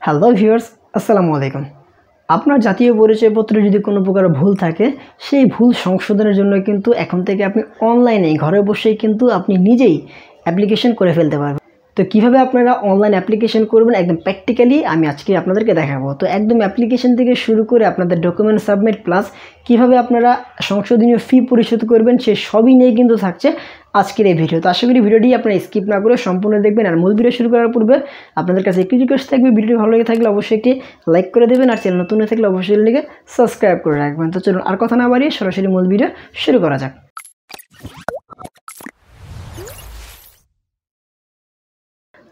Hello viewers, আসসালামু আলাইকুম। আপনার জাতীয় পরিচয়পত্রে যদি কোনো প্রকার ভুল থাকে, সেই ভুল সংশোধনের জন্য কিন্তু এখন থেকে আপনি অনলাইনে ঘরে বসেই কিন্তু আপনি নিজেই অ্যাপ্লিকেশন করে ফেলতে পারবেন। তো কিভাবে আপনারা অনলাইন অ্যাপ্লিকেশন করবেন একদম প্র্যাকটিক্যালি আমি আজকে আপনাদেরকে দেখাবো। তো একদম অ্যাপ্লিকেশন থেকে শুরু করে আপনাদের ডকুমেন্ট সাবমিট প্লাস কিভাবে আপনারা সংশোধনীয় ফি পরিশোধ করবেন সে সবই নিয়ে কিন্তু থাকছে আজকের এই ভিডিও। তো আশা করি ভিডিওটি আপনারা স্কিপ না করে সম্পূর্ণ দেখবেন। আর মূল ভিডিও শুরু করার পূর্বে আপনাদের কাছে একটি রিকোয়েস্ট থাকবে, ভিডিওটি ভালো লেগে থাকলে অবশ্যই একটি লাইক করে দেবেন, আর চ্যানেল নতুন হয়ে থাকলে অবশ্যই চ্যানেলটিকে সাবস্ক্রাইব করে রাখবেন। তো চলুন আর কথা না বাড়িয়ে সরাসরি মূল ভিডিও শুরু করা যাক।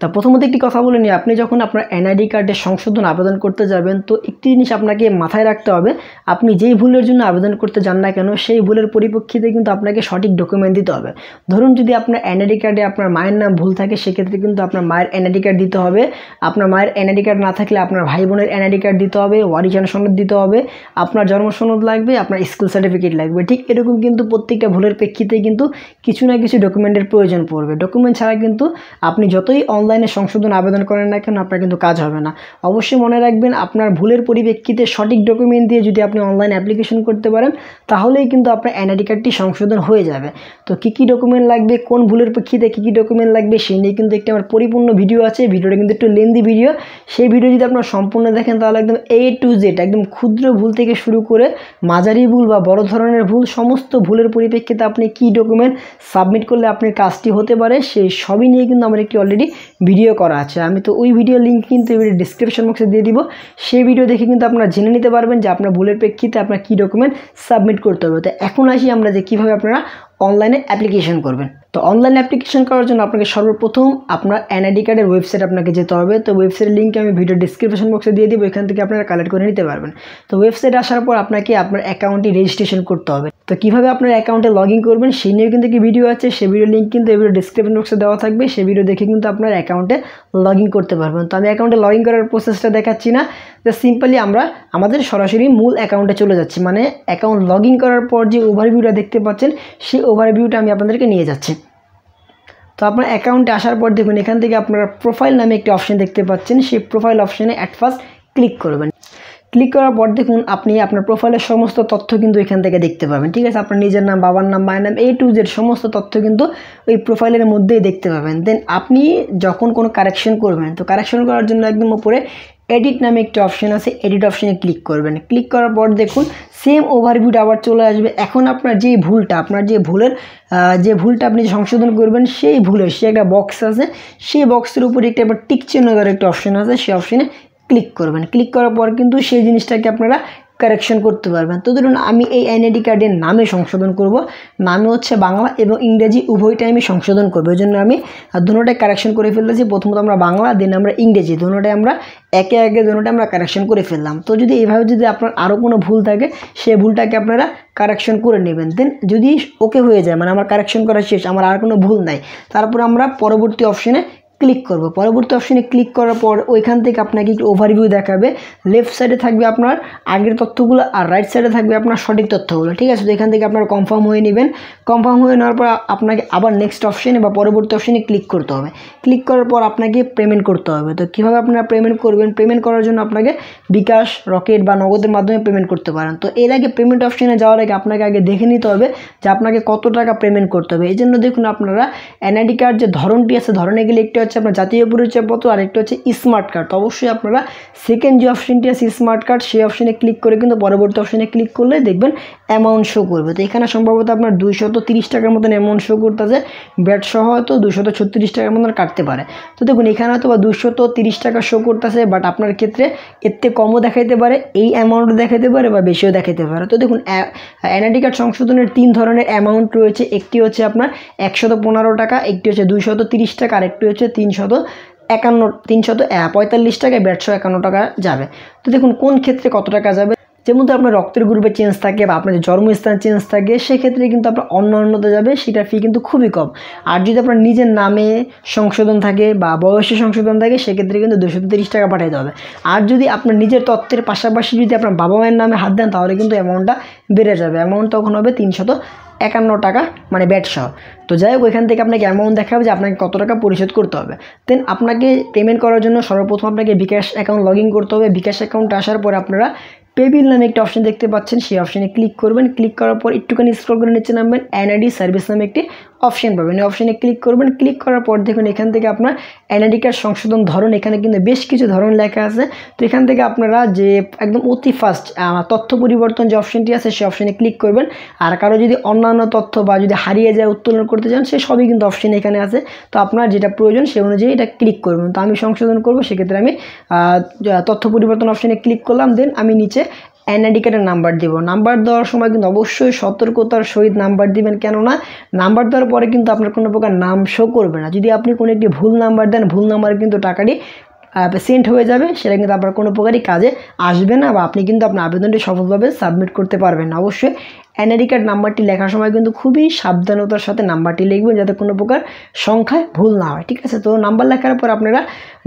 তা প্রথমত একটি কথা বলে নিই, আপনি যখন আপনার এনআইডি কার্ডের সংশোধন আবেদন করতে যাবেন তো একটি জিনিস আপনাকে মাথায় রাখতে হবে, আপনি যেই ভুলের জন্য আবেদন করতে যান না কেন সেই ভুলের পরিপ্রেক্ষিতে কিন্তু আপনাকে সঠিক ডকুমেন্ট দিতে হবে। ধরুন যদি আপনার এনআইডি কার্ডে আপনার মায়ের নাম ভুল থাকে, সেক্ষেত্রে কিন্তু আপনার মায়ের এনআইডি কার্ড দিতে হবে। আপনার মায়ের এনআইডি কার্ড না থাকলে আপনার ভাই বোনের এনআইডি কার্ড দিতে হবে, ওয়ারিশান সনদ দিতে হবে, আপনার জন্ম সনদ লাগবে, আপনার স্কুল সার্টিফিকেট লাগবে। ঠিক এরকম কিন্তু প্রত্যেকটা ভুলের প্রেক্ষিতে কিন্তু কিছু না কিছু ডকুমেন্টের প্রয়োজন পড়বে। ডকুমেন্ট ছাড়া কিন্তু আপনি যতই অনলাইনে সংশোধন আবেদন করেন না কেন আপনার কিন্তু কাজ হবে না। অবশ্যই মনে রাখবেন, আপনার ভুলের পরিপ্রেক্ষিতে সঠিক ডকুমেন্ট দিয়ে যদি আপনি অনলাইন অ্যাপ্লিকেশন করতে পারেন তাহলেই কিন্তু আপনার এনআইডি কার্ডটি সংশোধন হয়ে যাবে। তো কী ডকুমেন্ট লাগবে, কোন ভুলের প্রেক্ষিতে কী ডকুমেন্ট লাগবে সেই নিয়ে কিন্তু একটি আমার পরিপূর্ণ ভিডিও আছে। ভিডিওটা কিন্তু একটু লেন্দি ভিডিও, সেই ভিডিও যদি আপনারা সম্পূর্ণ দেখেন তাহলে একদম A to Z একদম ক্ষুদ্র ভুল থেকে শুরু করে মাঝারি ভুল বা বড় ধরনের ভুল, সমস্ত ভুলের পরিপ্রেক্ষিতে আপনি কী ডকুমেন্ট সাবমিট করলে আপনার কাজটি হতে পারে সেই সবই নিয়ে কিন্তু আমার একটি অলরেডি ভিডিও করা আছে। আমি তো ওই ভিডিও লিঙ্ক কিন্তু এই ভিডিও ডিসক্রিপশন বক্সে দিয়ে দিব, সেই ভিডিও দেখে কিন্তু আপনারা জেনে নিতে পারবেন যে আপনার ভুলের প্রেক্ষিতে আপনার কী ডকুমেন্ট সাবমিট করতে হবে। তো এখন আসি আমরা যে কীভাবে আপনারা অনলাইনে অ্যাপ্লিকেশন করবেন। তো অনলাইন অ্যাপ্লিকেশন করার জন্য আপনাকে সর্বপ্রথম আপনার এনআইডি কার্ডের ওয়েবসাইট আপনাকে যেতে হবে। তো ওয়েবসাইটের লিঙ্ক আমি ভিডিও ডিসক্রিপশন বক্সে দিয়ে দিব, এখান থেকে আপনারা কালেক্ট করে নিতে পারবেন। তো ওয়েবসাইটে আসার পর আপনাকে আপনার অ্যাকাউন্টটি রেজিস্ট্রেশন করতে হবে। তো কীভাবে আপনার অ্যাকাউন্টে লগ ইন করবেন সেই নিয়েও কিন্তু একটি ভিডিও আছে, সেই ভিডিও লিঙ্ক কিন্তু এই ভিডিও ডিসক্রিপশন বক্সে দেওয়া থাকবে, সেই ভিডিও দেখে কিন্তু আপনার অ্যাকাউন্টে লগ ইন করতে পারবেন। তো আমি অ্যাকাউন্টে লগ ইন করার প্রসেসটা দেখাচ্ছি না, জাস্ট সিম্পলি আমরা আমাদের সরাসরি মূল অ্যাকাউন্টে চলে যাচ্ছি। মানে অ্যাকাউন্ট লগ ইন করার পর যে ওভারভিউটা দেখতে পাচ্ছেন সেই ওভারভিউটা আমি আপনাদেরকে নিয়ে যাচ্ছি। তো আপনার অ্যাকাউন্টে আসার পর দেখুন এখান থেকে আপনারা প্রোফাইল নামে একটি অপশন দেখতে পাচ্ছেন, সেই প্রোফাইল অপশানে অ্যাট ফার্স্ট ক্লিক করবেন। ক্লিক করার পর দেখুন আপনি আপনার প্রোফাইলের সমস্ত তথ্য কিন্তু এখান থেকে দেখতে পাবেন। ঠিক আছে, আপনার নিজের নাম, বাবার নাম, মায়ের নাম, A to Z সমস্ত তথ্য কিন্তু ওই প্রোফাইলের মধ্যেই দেখতে পাবেন। দেন আপনি যখন কোনো কারেকশন করবেন তো কারেকশন করার জন্য একদম উপরে এডিট নামে একটি অপশন আছে, এডিট অপশানে ক্লিক করবেন। ক্লিক করার পর দেখুন সেম ওভারভিউটা আবার চলে আসবে। এখন আপনার যে ভুলটা আপনি সংশোধন করবেন সেই ভুলের সে একটা বক্স আছে, সেই বক্সের উপরে একটা আবার টিক চিহ্ন দেওয়ার একটা অপশন আছে, সেই অপশানে ক্লিক করবেন। ক্লিক করার পর কিন্তু সেই জিনিসটাকে আপনারা কারেকশন করতে পারবেন। তো ধরুন আমি এই এনআইডি কার্ডের নামে সংশোধন করব, নামে হচ্ছে বাংলা এবং ইংরেজি উভয়টাই আমি সংশোধন করবো। এই জন্য আমি দুটোটাই কারেকশন করে ফেলতেছি। প্রথমত আমরা বাংলা, দেন আমরা ইংরেজি, দুটোটাই আমরা একে দুটোটাই আমরা কারেকশন করে ফেললাম। তো যদি এইভাবে যদি আপনার আরও কোনো ভুল থাকে সেই ভুলটাকে আপনারা কারেকশন করে নেবেন। দেন যদি ওকে হয়ে যায়, মানে আমার কারেকশন করা শেষ, আমার আর কোনো ভুল নাই, তারপর আমরা পরবর্তী অপশানে ক্লিক করব। পরবর্তী অপশানে ক্লিক করার পর ওইখান থেকে আপনাকে একটু ওভারভিউ দেখাবে। লেফট সাইডে থাকবে আপনার আগের তথ্যগুলো আর রাইট সাইডে থাকবে আপনার সঠিক তথ্যগুলো। ঠিক আছে, তো এখান থেকে আপনারা কনফার্ম হয়ে নেবেন। কনফার্ম হয়ে নেওয়ার পর আপনাকে আবার নেক্সট অপশানে বা পরবর্তী অপশানে ক্লিক করতে হবে। ক্লিক করার পর আপনাকে পেমেন্ট করতে হবে। তো কীভাবে আপনারা পেমেন্ট করবেন, পেমেন্ট করার জন্য আপনাকে বিকাশ, রকেট বা নগদের মাধ্যমে পেমেন্ট করতে পারেন। তো এর আগে পেমেন্ট অপশানে যাওয়ার আগে আপনাকে আগে দেখে নিতে হবে যে আপনাকে কত টাকা পেমেন্ট করতে হবে। এই জন্য দেখুন আপনারা এনআইডি কার্ড যে ধরনটি আছে, ধরনে গেলে একটি হচ্ছে আপনার জাতীয় পরিচয়পত্র আর একটি হচ্ছে স্মার্ট কার্ড। তো অবশ্যই আপনারা সেকেন্ড যে অপশনটি আছে স্মার্ট কার্ড, সেই অপশানে ক্লিক করে কিন্তু পরবর্তী অপশানে ক্লিক করলে দেখবেন অ্যামাউন্ট শো করবে। তো এখানে সম্ভবত আপনার 230 টাকার মতন অ্যামাউন্ট শো করতেছে, ব্যাট সহ হয়তো 236 টাকার মতন কাটতে পারে। তো দেখুন এখানে হয়তো বা 230 টাকা শো করতেছে, বাট আপনার ক্ষেত্রে এর থেকে কমও দেখাইতে পারে, এই অ্যামাউন্টও দেখাইতে পারে বা বেশিও দেখাইতে পারে। তো দেখুন এনআইডি কার্ড সংশোধনের 3 ধরনের অ্যামাউন্ট রয়েছে। একটি হচ্ছে আপনার 115 টাকা, একটি হচ্ছে 230 টাকা, আর একটি হচ্ছে 345 টাকায় 151 টাকা যাবে। তো দেখুন কোন ক্ষেত্রে কত টাকা যাবে। যেমন তো আপনার রক্তের গ্রুপে চেঞ্জ থাকে বা আপনার জন্মস্থান চেঞ্জ থাকে, সেক্ষেত্রে কিন্তু আপনার অন্যান্যতে যাবে, সেটার ফি কিন্তু খুবই কম। আর যদি আপনার নিজের নামে সংশোধন থাকে বা বয়সে সংশোধন থাকে, সেক্ষেত্রে কিন্তু 230 টাকা পাঠাতে হবে। আর যদি আপনার নিজের তথ্যের পাশাপাশি যদি আপনার বাবা মায়ের নামে হাত দেন, তাহলে কিন্তু অ্যামাউন্টটা বেড়ে যাবে। অ্যামাউন্ট তখন হবে 351 টাকা, মানে ব্যাট সহ। তো যাই হোক, ওইখান থেকে আপনাকে অ্যামাউন্ট দেখাবে যে আপনাকে কত টাকা পরিশোধ করতে হবে। দেন আপনাকে পেমেন্ট করার জন্য সর্বপ্রথম আপনাকে বিকাশ অ্যাকাউন্ট লগ ইন করতে হবে। বিকাশ অ্যাকাউন্টে আসার পর আপনারা পেবিল নামে একটা অপশন দেখতে পাচ্ছেন, সেই অপশনে ক্লিক করবেন। ক্লিক করার পর একটুখানি স্ক্রল করে নিচে নামবেন, এনআইডি সার্ভিস নামে একটি অপশন পাবেন। এই অপশনে ক্লিক করবেন। ক্লিক করার পর দেখুন এখান থেকে আপনার এনআইডি কার্ড সংশোধন ধরন, এখানে কিন্তু বেশ কিছু ধরন লেখা আছে। তো এখান থেকে আপনারা যে একদম অতি ফাস্ট তথ্য পরিবর্তন যে অপশনটি আছে, সেই অপশনে ক্লিক করবেন। আর কারো যদি অন্যান্য তথ্য বা যদি হারিয়ে যায় উত্তোলন করতে চান, সে সবই কিন্তু অপশন এখানে আছে। তো আপনার যেটা প্রয়োজন সে অনুযায়ী এটা ক্লিক করবেন। তো আমি সংশোধন করব, সেক্ষেত্রে আমি তথ্য পরিবর্তন অপশনে ক্লিক করলাম। দেন আমি নিচে এনআইডি কার্ডের নাম্বার দেবো। নাম্বার দেওয়ার সময় কিন্তু অবশ্যই সতর্কতার সহিত নাম্বার দিবেন, কেননা নাম্বার দেওয়ার পরে কিন্তু আপনার কোনো প্রকার নাম শো করবে না। যদি আপনি কোনো একটি ভুল নাম্বার দেন, ভুল নাম্বারে কিন্তু টাকাটি সেন্ট হয়ে যাবে, সেটা কিন্তু আপনার কোনো প্রকারই কাজে আসবে না, বা আপনি কিন্তু আপনার আবেদনটি সফলভাবে সাবমিট করতে পারবেন না। অবশ্যই এনআইডি কার্ড নাম্বারটি লেখার সময় কিন্তু খুবই সাবধানতার সাথে নাম্বারটি লিখবেন, যাতে কোনো প্রকার সংখ্যায় ভুল না হয়, ঠিক আছে। তো নাম্বার লেখার পর আপনারা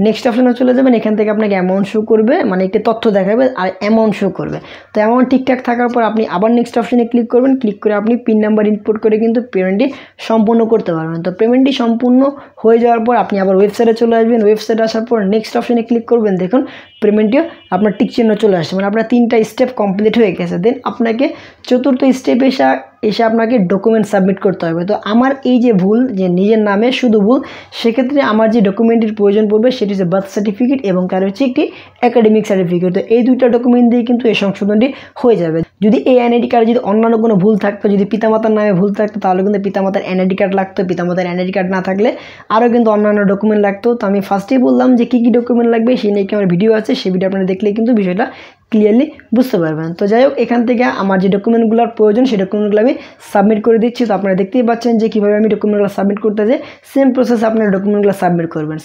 নেক্সট অপশনে চলে যাবেন। এখান থেকে আপনাকে অ্যামাউন্ট শো করবে, মানে একটি তথ্য দেখাবে আর অ্যামাউন্ট শো করবে। তো অ্যামাউন্ট ঠিকঠাক থাকার পর আপনি আবার নেক্সট অপশনে ক্লিক করবেন। ক্লিক করে আপনি পিন নাম্বার ইনপুট করে কিন্তু পেমেন্টটি সম্পূর্ণ করতে পারবেন। তো পেমেন্টটি সম্পূর্ণ হয়ে যাওয়ার পর আপনি আবার ওয়েবসাইটে চলে আসবেন। ওয়েবসাইটে আসার পর নেক্সট অপশনে ক্লিক করবেন। দেখুন পেমেন্টটিও আপনার টিক চিহ্ন চলে আসছে, মানে আপনার 3টা স্টেপ কমপ্লিট হয়ে গেছে। দেন আপনাকে চতুর্থ স্টেপে এসে আপনাকে ডকুমেন্ট সাবমিট করতে হবে। তো আমার এই যে ভুল, যে নিজের নামে শুধু ভুল, সেক্ষেত্রে আমার যে ডকুমেন্টের প্রয়োজন পড়বে সেটি হচ্ছে বার্থ সার্টিফিকেট এবং কার হচ্ছে একটি একাডেমিক সার্টিফিকেট। তো এই দুইটা ডকুমেন্ট দিয়ে কিন্তু এই সংশোধনটি হয়ে যাবে। যদি এই এনআইডি কার্ডে যদি অন্যান্য কোনো ভুল থাকতো, যদি পিতামাতার নামে ভুল থাকতো, তাহলে কিন্তু পিতামাতার এনআইডি কার্ড লাগতো। পিতামাতার এনআইডি কার্ড না থাকলে আরও কিন্তু অন্যান্য ডকুমেন্ট লাগতো। তো আমি ফার্স্টেই বললাম যে কী কী ডকুমেন্ট লাগবে, সেই নিয়ে আমার ভিডিও আছে, সেই ভিডিও আপনারা দেখলে কিন্তু বিষয়টা ক্লিয়ারলি বুঝতে পারবেন। তো যাই হোক, এখান থেকে আমার যে ডকুমেন্টগুলোর প্রয়োজন সেই ডকুমেন্টগুলো আমি সাবমিট করে দিচ্ছি। তো আপনারা দেখতেই পাচ্ছেন যে কীভাবে আমি ডকুমেন্টগুলো সাবমিট করতে যাই, সেম প্রসেস আপনারা ডকুমেন্টগুলো সাবমিট করবেন।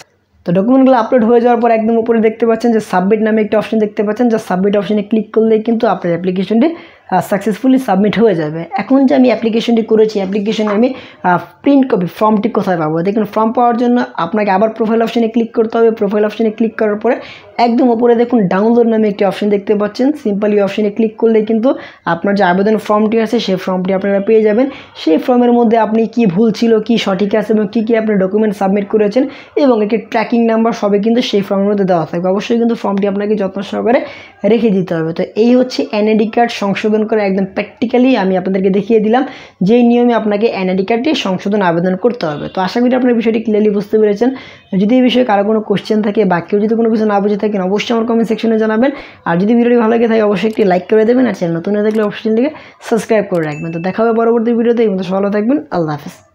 তো ডকুমেন্টগুলো আপলোড হয়ে যাওয়ার পর একদম উপরে দেখতে পাচ্ছেন যে সাবমিট নামে একটা অপশন দেখতে পাচ্ছেন, যা সাবমিট অপশনে ক্লিক করলেই কিন্তু আপনার অ্যাপ্লিকেশনটি সাকসেসফুলি সাবমিট হয়ে যাবে। এখন যে আমি অ্যাপ্লিকেশনটি করেছি, অ্যাপ্লিকেশনে আমি প্রিন্ট কপি ফর্মটি কোথায় পাবো? দেখুন, ফর্ম পাওয়ার জন্য আপনাকে আবার প্রোফাইল অপশনে ক্লিক করতে হবে। প্রোফাইল অপশনে ক্লিক করার পরে একদম উপরে দেখুন ডাউনলোড নামে একটি অপশন দেখতে পাচ্ছেন। সিম্পলি অপশনে ক্লিক করলে কিন্তু আপনার যে আবেদন ফর্মটি আছে সেই ফর্মটি আপনারা পেয়ে যাবেন। সেই ফর্মের মধ্যে আপনি কি ভুল ছিল, কি সঠিক আছে এবং কী আপনি ডকুমেন্ট সাবমিট করেছেন এবং একটি ট্র্যাকিং নাম্বার সবই কিন্তু সেই ফর্মের মধ্যে দেওয়া থাকবে। অবশ্যই কিন্তু ফর্মটি আপনাকে যত্ন সহকারে রেখে দিতে হবে। তো এই হচ্ছে এনআইডি কার্ড সংশোধন করে একদম প্র্যাকটিক্যালি আমি আপনাদেরকে দেখিয়ে দিলাম যেই নিয়মে আপনাকে এনআইডি কার্ডটি সংশোধন আবেদন করতে হবে। তো আশা করি আপনার বিষয়টি ক্লিয়ারলি বুঝতে পেরেছেন। যদি এই বিষয়ে কারো কোনো কোশ্চেন থাকে বা কেউ যদি কোনো কিছু না বুঝে থাকেন, অবশ্যই আমার কমেন্ট সেকশনে জানাবেন। আর যদি ভিডিওটি ভালো লাগে থাকে অবশ্যই একটি লাইক করে দেবেন, আর চ্যানেল নতুন হয়ে থাকলে অবশ্যই চ্যানেলটিকে সাবস্ক্রাইব করে রাখবেন। তো দেখা হবে পরবর্তী ভিডিওতে। এই মতো ভালো থাকবেন। আল্লাহ হাফেজ।